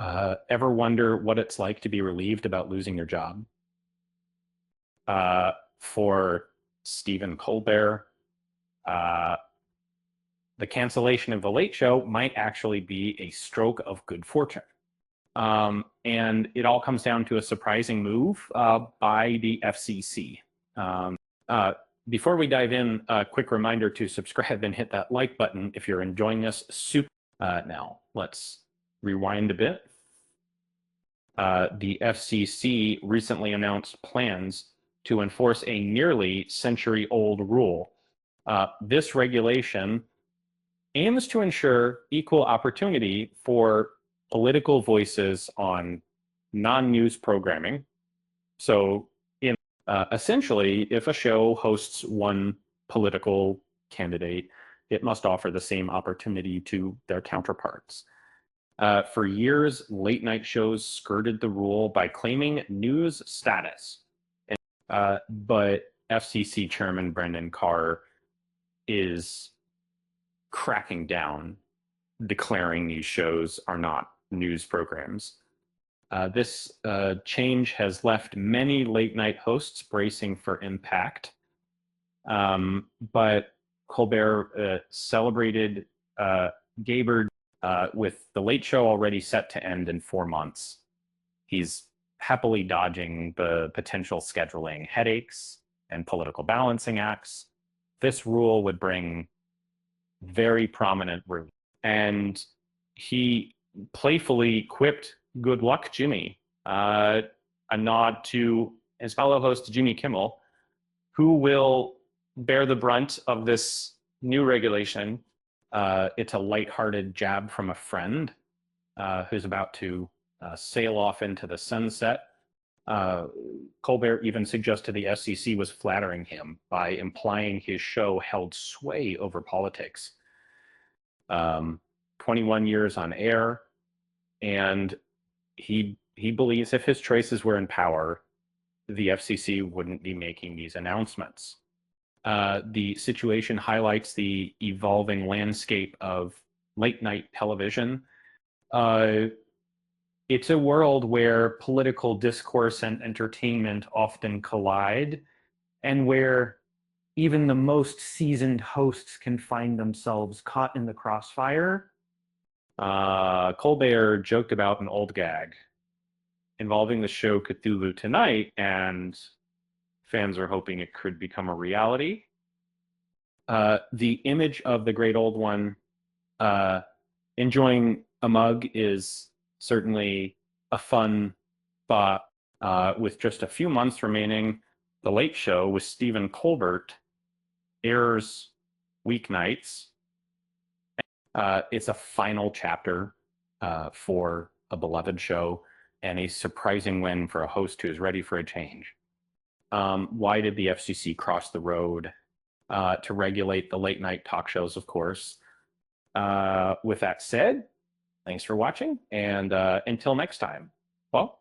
Ever wonder what it's like to be relieved about losing your job? For Stephen Colbert, uh, the cancellation of The Late Show might actually be a stroke of good fortune. And it all comes down to a surprising move by the FCC. Uh, Before we dive in, a quick reminder to subscribe and hit that like button if you're enjoying this. Now, let's rewind a bit. The FCC recently announced plans to enforce a nearly century-old rule. This regulation aims to ensure equal opportunity for political voices on non-news programming. So, essentially, if a show hosts one political candidate, it must offer the same opportunity to their counterparts. For years, late night shows skirted the rule by claiming news status. But FCC Chairman Brendan Carr is cracking down, declaring these shows are not news programs. This change has left many late night hosts bracing for impact. But Colbert celebrated Gaybard with The Late Show already set to end in 4 months. He's happily dodging the potential scheduling headaches and political balancing acts. This rule would bring very prominent relief. And he playfully quipped, "Good luck, Jimmy," a nod to his fellow host, Jimmy Kimmel, who will bear the brunt of this new regulation. It's a lighthearted jab from a friend who's about to sail off into the sunset. Colbert even suggested the FCC was flattering him by implying his show held sway over politics. 21 years on air, and he believes if his choices were in power, the FCC wouldn't be making these announcements. The situation highlights the evolving landscape of late night television. It's a world where political discourse and entertainment often collide, and where even the most seasoned hosts can find themselves caught in the crossfire. Colbert joked about an old gag involving the show Cthulhu Tonight, and fans are hoping it could become a reality. The image of the great old one enjoying a mug is certainly a fun thought. With just a few months remaining, The Late Show with Stephen Colbert airs weeknights. It's a final chapter for a beloved show and a surprising win for a host who is ready for a change. Why did the FCC cross the road? To regulate the late night talk shows, of course. With that said, thanks for watching, and until next time, well,